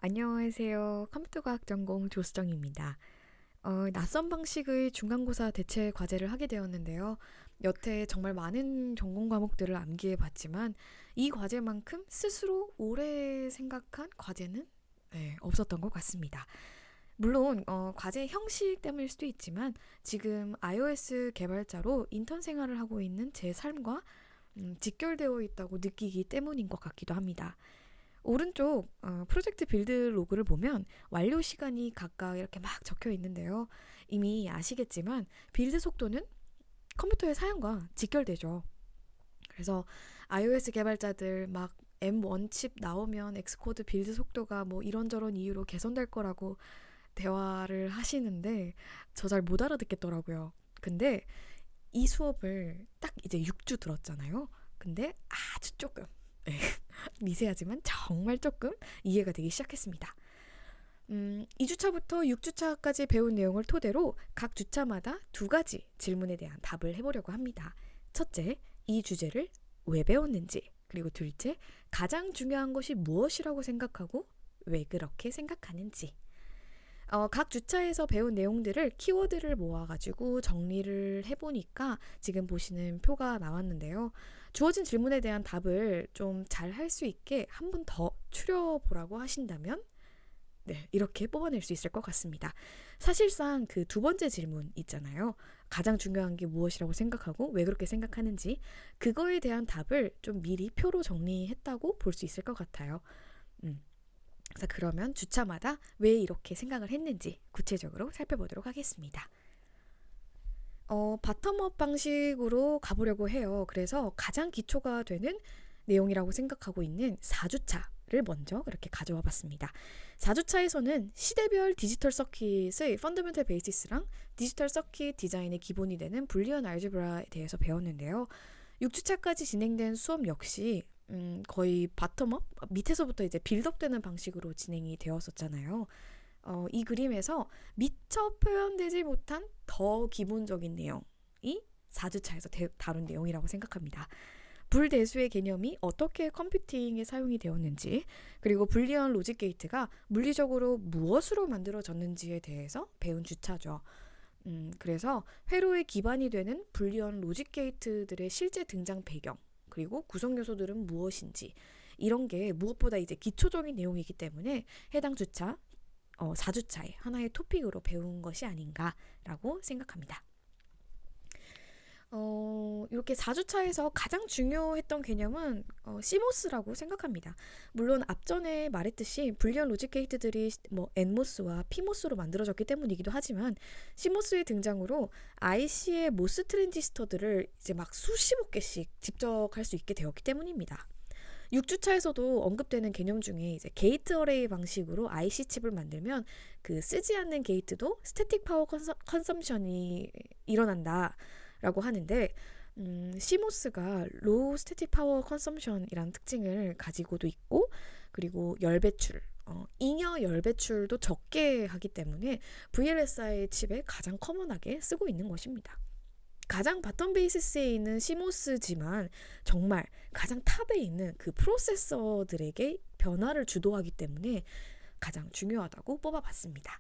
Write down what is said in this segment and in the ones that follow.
안녕하세요. 컴퓨터과학 전공 조수정입니다. 낯선 방식의 중간고사 대체 과제를 하게 되었는데요. 여태 정말 많은 전공 과목들을 암기해 봤지만 이 과제만큼 스스로 오래 생각한 과제는 없었던 것 같습니다. 물론 과제 형식 때문일 수도 있지만 지금 iOS 개발자로 인턴 생활을 하고 있는 제 삶과 직결되어 있다고 느끼기 때문인 것 같기도 합니다. 오른쪽 프로젝트 빌드 로그를 보면 완료 시간이 각각 이렇게 막 적혀 있는데요. 이미 아시겠지만 빌드 속도는 컴퓨터의 사양과 직결되죠. 그래서 iOS 개발자들 막 M1 칩 나오면 엑스코드 빌드 속도가 뭐 이런저런 이유로 개선될 거라고 대화를 하시는데 저 잘 못 알아듣겠더라고요. 근데 이 수업을 딱 이제 6주 들었잖아요. 근데 아주 조금 미세하지만 정말 조금 이해가 되기 시작했습니다. 2주차부터 6주차까지 배운 내용을 토대로 각 주차마다 두 가지 질문에 대한 답을 해보려고 합니다. 첫째, 이 주제를 왜 배웠는지, 그리고 둘째, 가장 중요한 것이 무엇이라고 생각하고 왜 그렇게 생각하는지. 각 주차에서 배운 내용들을 키워드를 모아가지고 정리를 해보니까 지금 보시는 표가 나왔는데요. 주어진 질문에 대한 답을 좀 잘 할 수 있게 한 번 더 추려보라고 하신다면 이렇게 뽑아낼 수 있을 것 같습니다. 사실상 그 두 번째 질문 있잖아요. 가장 중요한 게 무엇이라고 생각하고 왜 그렇게 생각하는지 그거에 대한 답을 좀 미리 표로 정리했다고 볼 수 있을 것 같아요. 그래서 그러면 주차마다 왜 이렇게 생각을 했는지 구체적으로 살펴보도록 하겠습니다. 바텀업 방식으로 가보려고 해요. 그래서 가장 기초가 되는 내용이라고 생각하고 있는 4주차를 먼저 이렇게 가져와 봤습니다. 4주차에서는 시대별 디지털 서킷의 펀더멘털 베이시스랑 디지털 서킷 디자인의 기본이 되는 불리언 알제브라에 대해서 배웠는데요. 6주차까지 진행된 수업 역시 거의 바텀업 밑에서부터 이제 빌드업되는 방식으로 진행이 되었었잖아요. 이 그림에서 미처 표현되지 못한 더 기본적인 내용이 4주차에서 다룬 내용이라고 생각합니다. 불대수의 개념이 어떻게 컴퓨팅에 사용이 되었는지, 그리고 불리언 로직 게이트가 물리적으로 무엇으로 만들어졌는지에 대해서 배운 주차죠. 그래서 회로의 기반이 되는 불리언 로직 게이트들의 실제 등장 배경, 그리고 구성 요소들은 무엇인지 이런 게 무엇보다 이제 기초적인 내용이기 때문에 해당 주차 4주차의 하나의 토픽으로 배운 것이 아닌가라고 생각합니다. 이렇게 4주차에서 가장 중요했던 개념은 CMOS라고 생각합니다. 물론 앞전에 말했듯이 불리언 로직 게이트들이 뭐 NMOS와 PMOS로 만들어졌기 때문이기도 하지만 CMOS의 등장으로 IC의 모스 트랜지스터들을 이제 막 수십억 개씩 집적할 수 있게 되었기 때문입니다. 6주차에서도 언급되는 개념 중에 이제 게이트 어레이 방식으로 IC 칩을 만들면 그 쓰지 않는 게이트도 스태틱 파워 컨섬션이 일어난다라고 하는데 CMOS가 로우 스태틱 파워 컨섬션이라는 특징을 가지고도 있고 그리고 열 배출 잉여 열 배출도 적게 하기 때문에 VLSI 칩에 가장 커먼하게 쓰고 있는 것입니다. 가장 바텀 베이시스에 있는 CMOS지만 정말 가장 탑에 있는 그 프로세서들에게 변화를 주도하기 때문에 가장 중요하다고 뽑아봤습니다.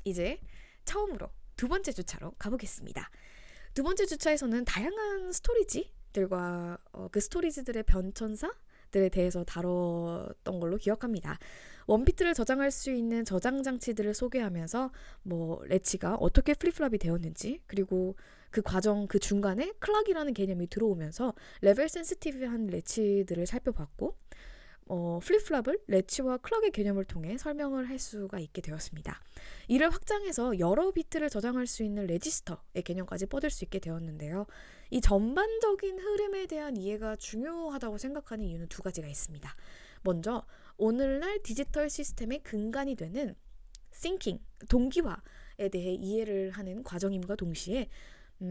이제 처음으로 두 번째 주차로 가보겠습니다. 두 번째 주차에서는 다양한 스토리지들과 그 스토리지들의 변천사들에 대해서 다뤘던 걸로 기억합니다. 원비트를 저장할 수 있는 저장 장치들을 소개하면서 뭐 레치가 어떻게 플립플랍이 되었는지 그리고 그 과정 그 중간에 클락이라는 개념이 들어오면서 레벨 센시티브한 레치들을 살펴봤고 플립플랍을 레치와 클락의 개념을 통해 설명을 할 수가 있게 되었습니다. 이를 확장해서 여러 비트를 저장할 수 있는 레지스터의 개념까지 뻗을 수 있게 되었는데요. 이 전반적인 흐름에 대한 이해가 중요하다고 생각하는 이유는 두 가지가 있습니다. 먼저 오늘날 디지털 시스템의 근간이 되는 thinking, 동기화에 대해 이해를 하는 과정임과 동시에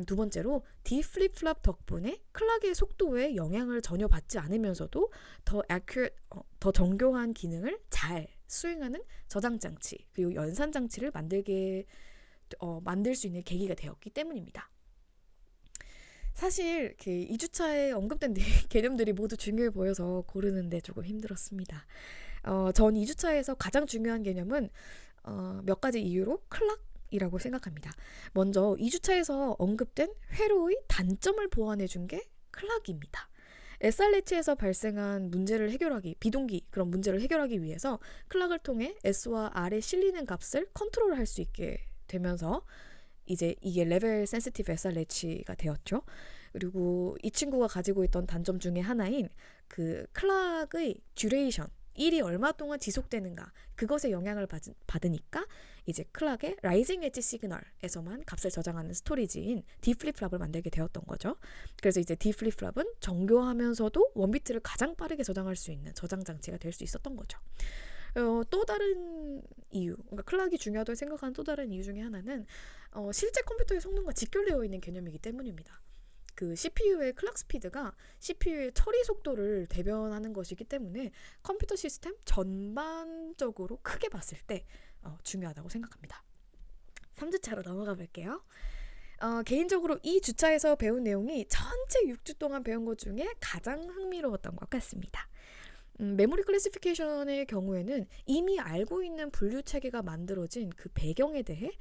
두 번째로 디플립플랍 덕분에 클락의 속도에 영향을 전혀 받지 않으면서도 더 accurate, 더 정교한 기능을 잘 수행하는 저장 장치 그리고 연산 장치를 만들 수 있는 계기가 되었기 때문입니다. 사실 2주차에 언급된 개념들이 모두 중요해 보여서 고르는데 조금 힘들었습니다. 전 2주차에서 가장 중요한 개념은 몇 가지 이유로 클락이라고 생각합니다. 먼저 2주차에서 언급된 회로의 단점을 보완해준 게 클락입니다. SRH에서 발생한 문제를 해결하기, 비동기 그런 문제를 해결하기 위해서 클락을 통해 S와 R에 실리는 값을 컨트롤할 수 있게 되면서 이제 이게 레벨 센시티브 SRH가 되었죠. 그리고 이 친구가 가지고 있던 단점 중에 하나인 그 클락의 듀레이션, 일이 얼마 동안 지속되는가 그것에 영향을 받으니까 이제 클락의 라이징 엣지 시그널에서만 값을 저장하는 스토리지인 D 플립플랍을 만들게 되었던 거죠. 그래서 이제 D 플립플랍은 정교하면서도 원비트를 가장 빠르게 저장할 수 있는 저장 장치가 될 수 있었던 거죠. 또 다른 이유, 그러니까 클락이 중요하다고 생각하는 또 다른 이유 중에 하나는 실제 컴퓨터의 성능과 직결되어 있는 개념이기 때문입니다. 그 CPU의 클락 스피드가 CPU의 처리 속도를 대변하는 것이기 때문에 컴퓨터 시스템 전반적으로 크게 봤을 때 중요하다고 생각합니다. 3주차로 넘어가 볼게요. 개인적으로 이 주차에서 배운 내용이 전체 6주 동안 배운 것 중에 가장 흥미로웠던 것 같습니다. 메모리 클래시피케이션의 경우에는 이미 알고 있는 분류 체계가 만들어진 그 배경에 대해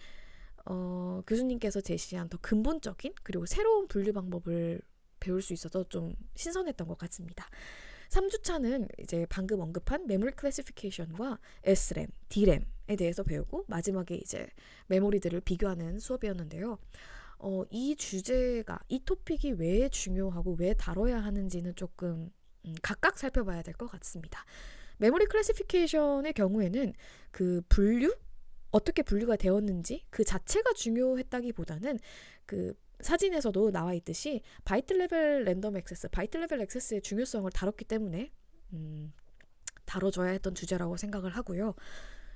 교수님께서 제시한 더 근본적인 그리고 새로운 분류 방법을 배울 수 있어서 좀 신선했던 것 같습니다. 3주차는 이제 방금 언급한 메모리 클래시피케이션과 SRAM, DRAM에 대해서 배우고 마지막에 이제 메모리들을 비교하는 수업이었는데요. 이 주제가, 이 토픽이 왜 중요하고 왜 다뤄야 하는지는 조금 각각 살펴봐야 될 것 같습니다. 메모리 클래시피케이션의 경우에는 그 어떻게 분류가 되었는지 그 자체가 중요했다기보다는 그 사진에서도 나와 있듯이 바이트 레벨 랜덤 액세스, 바이트 레벨 액세스의 중요성을 다뤘기 때문에 다뤄줘야 했던 주제라고 생각을 하고요.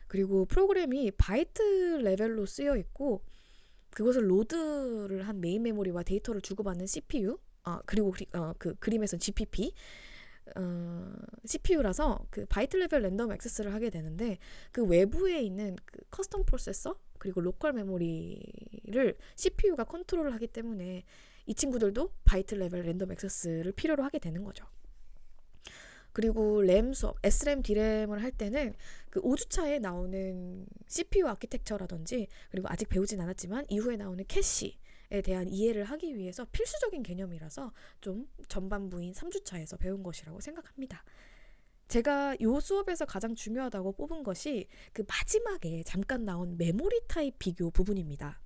그리고 프로그램이 바이트 레벨로 쓰여 있고 그것을 로드를 한 메인 메모리와 데이터를 주고받는 CPU, 그리고 그 그림에서는 GPP, CPU라서 그 바이트 레벨 랜덤 액세스를 하게 되는데 그 외부에 있는 그 커스텀 프로세서 그리고 로컬 메모리를 CPU가 컨트롤을 하기 때문에 이 친구들도 바이트 레벨 랜덤 액세스를 필요로 하게 되는 거죠. 그리고 램 수업, SRAM, DRAM을 할 때는 그 5주차에 나오는 CPU 아키텍처라든지 그리고 아직 배우진 않았지만 이후에 나오는 캐시에 대한 이해를 하기 위해서 필수적인 개념이라서 좀 전반부인 3주차에서 배운 것이라고 생각합니다. 제가 이 수업에서 가장 중요하다고 뽑은 것이 그 마지막에 잠깐 나온 메모리 타입 비교 부분입니다.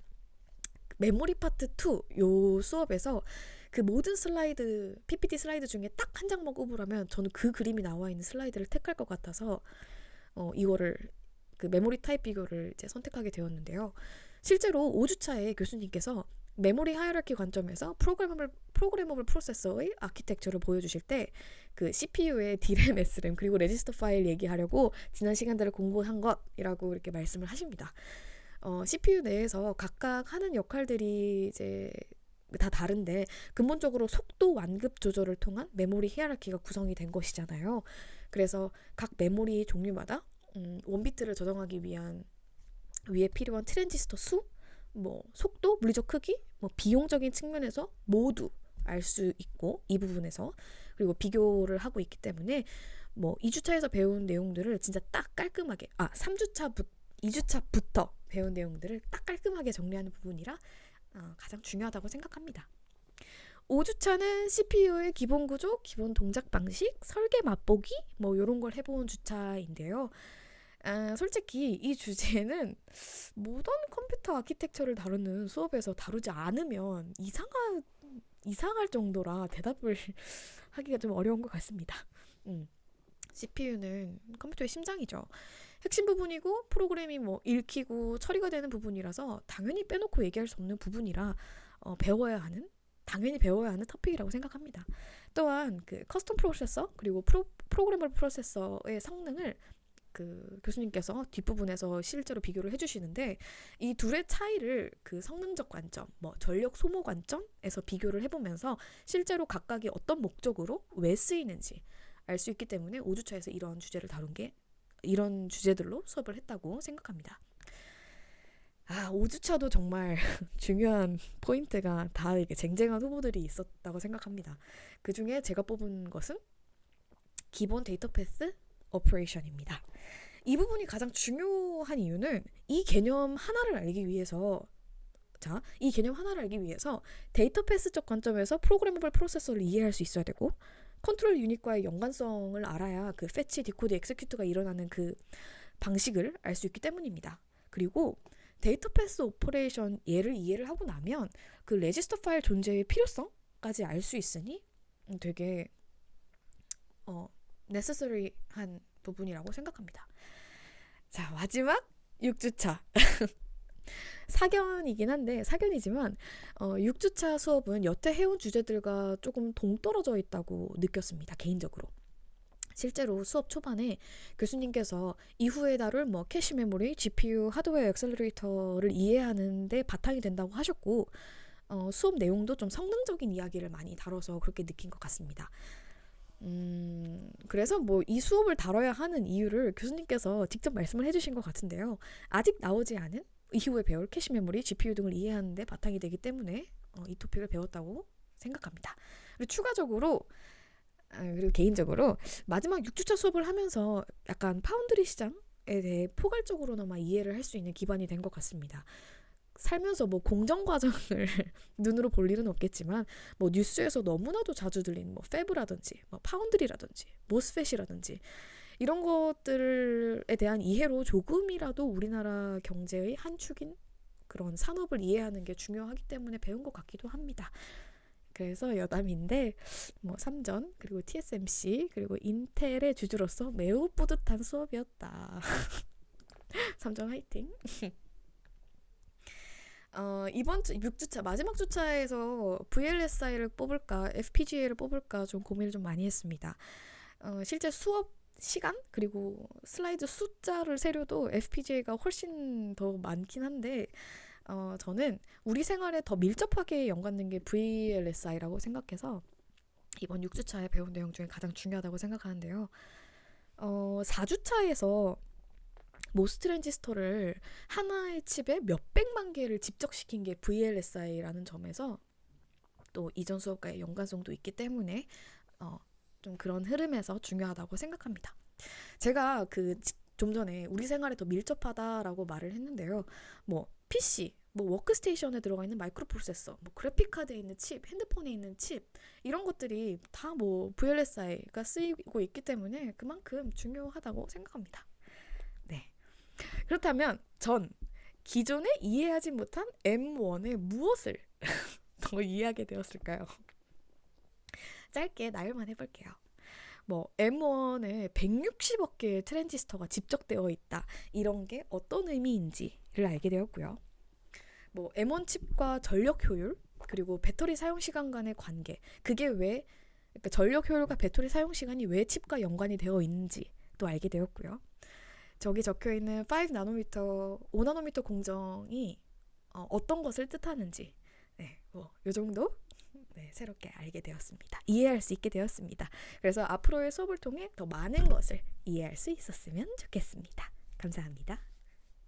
메모리 파트 2 요 수업에서 그 모든 슬라이드, PPT 슬라이드 중에 딱 한 장만 꼽으라면 저는 그 그림이 나와 있는 슬라이드를 택할 것 같아서 이거를 그 메모리 타입 비교를 이제 선택하게 되었는데요. 실제로 5주차에 교수님께서 메모리 하이어라키 관점에서 프로그래머블 프로세서의 아키텍처를 보여주실 때 그 CPU의 DRAM, SRAM 그리고 레지스터 파일 얘기하려고 지난 시간들을 공부한 것이라고 이렇게 말씀을 하십니다. CPU 내에서 각각 하는 역할들이 이제 다 다른데 근본적으로 속도 완급 조절을 통한 메모리 히에라키가 구성이 된 것이잖아요. 그래서 각 메모리 종류마다 원비트를 저장하기 위해 필요한 트랜지스터 수, 속도, 물리적 크기, 비용적인 측면에서 모두 알 수 있고 이 부분에서 그리고 비교를 하고 있기 때문에 2주차에서 배운 내용들을 진짜 딱 깔끔하게 2주차부터 배운 내용들을 딱 깔끔하게 정리하는 부분이라 가장 중요하다고 생각합니다. 5주차는 CPU의 기본 구조, 기본 동작 방식, 설계 맛보기 이런 걸 해본 주차인데요. 솔직히 이 주제는 모던 컴퓨터 아키텍처를 다루는 수업에서 다루지 않으면 이상할 정도라 대답을 하기가 좀 어려운 것 같습니다. CPU는 컴퓨터의 심장이죠. 핵심 부분이고 프로그램이 읽히고 처리가 되는 부분이라서 당연히 빼놓고 얘기할 수 없는 부분이라 당연히 배워야 하는 토픽이라고 생각합니다. 또한 그 커스텀 프로세서 그리고 프로그래머 프로세서의 성능을 그 교수님께서 뒷부분에서 실제로 비교를 해주시는데 이 둘의 차이를 그 성능적 관점, 전력 소모 관점에서 비교를 해보면서 실제로 각각이 어떤 목적으로 왜 쓰이는지 알 수 있기 때문에 5주차에서 이런 주제들로 수업을 했다고 생각합니다. 5주차도 정말 중요한 포인트가 다 이게 쟁쟁한 후보들이 있었다고 생각합니다. 그 중에 제가 뽑은 것은 기본 데이터 패스, 오퍼레이션입니다. 이 부분이 가장 중요한 이유는 이 개념 하나를 알기 위해서 데이터 패스적 관점에서 프로그래머블 프로세서를 이해할 수 있어야 되고 컨트롤 유닛과의 연관성을 알아야 그 패치, 디코드, 엑세큐트가 일어나는 그 방식을 알 수 있기 때문입니다. 그리고 데이터 패스 오퍼레이션 얘를 이해를 하고 나면 그 레지스터 파일 존재의 필요성까지 알 수 있으니 되게 necessary한 부분이라고 생각합니다. 자, 마지막 6주차. 사견이지만 6주차 수업은 여태 해온 주제들과 조금 동떨어져 있다고 느꼈습니다. 개인적으로. 실제로 수업 초반에 교수님께서 이후에 다룰 캐시 메모리, GPU, 하드웨어 액셀러레이터를 이해하는 데 바탕이 된다고 하셨고 수업 내용도 좀 성능적인 이야기를 많이 다뤄서 그렇게 느낀 것 같습니다. 그래서 이 수업을 다뤄야 하는 이유를 교수님께서 직접 말씀을 해주신 것 같은데요. 아직 나오지 않은 이후에 배울 캐시 메모리, GPU 등을 이해하는 데 바탕이 되기 때문에 이 토픽을 배웠다고 생각합니다. 그리고 추가적으로 그리고 개인적으로 마지막 6주차 수업을 하면서 약간 파운드리 시장에 대해 포괄적으로나마 이해를 할 수 있는 기반이 된 것 같습니다. 살면서 공정 과정을 눈으로 볼 일은 없겠지만 뉴스에서 너무나도 자주 들린 패브라든지 파운드리라든지 모스펫이라든지 이런 것들에 대한 이해로 조금이라도 우리나라 경제의 한 축인 그런 산업을 이해하는 게 중요하기 때문에 배운 것 같기도 합니다. 그래서 여담인데 삼전 그리고 TSMC 그리고 인텔의 주주로서 매우 뿌듯한 수업이었다. 삼전 화이팅. 이번 6주차 마지막 주차에서 VLSI를 뽑을까 FPGA를 뽑을까 좀 고민을 좀 많이 했습니다. 실제 수업 시간 그리고 슬라이드 숫자를 세려도 FPGA가 훨씬 더 많긴 한데 저는 우리 생활에 더 밀접하게 연관된 게 VLSI라고 생각해서 이번 6주차에 배운 내용 중에 가장 중요하다고 생각하는데요. 4주차에서 모스 트랜지스터를 하나의 칩에 몇백만 개를 집적시킨 게 VLSI라는 점에서 또 이전 수업과의 연관성도 있기 때문에 좀 그런 흐름에서 중요하다고 생각합니다. 제가 좀 전에 우리 생활에 더 밀접하다라고 말을 했는데요. PC, 워크스테이션에 들어가 있는 마이크로 프로세서, 그래픽카드에 있는 칩, 핸드폰에 있는 칩 이런 것들이 다 VLSI가 쓰이고 있기 때문에 그만큼 중요하다고 생각합니다. 네. 그렇다면 전 기존에 이해하지 못한 M1의 무엇을 더 이해하게 되었을까요? 짧게 나열만 해볼게요. M1에 160억 개의 트랜지스터가 집적되어 있다. 이런 게 어떤 의미인지를 알게 되었고요. M1 칩과 전력 효율 그리고 배터리 사용 시간 간의 관계 그게 왜 그러니까 전력 효율과 배터리 사용 시간이 왜 칩과 연관이 되어 있는지 또 알게 되었고요. 저기 적혀있는 5나노미터 공정이 어떤 것을 뜻하는지 요 정도 새롭게 알게 되었습니다. 이해할 수 있게 되었습니다. 그래서 앞으로의 수업을 통해 더 많은 것을 이해할 수 있었으면 좋겠습니다. 감사합니다.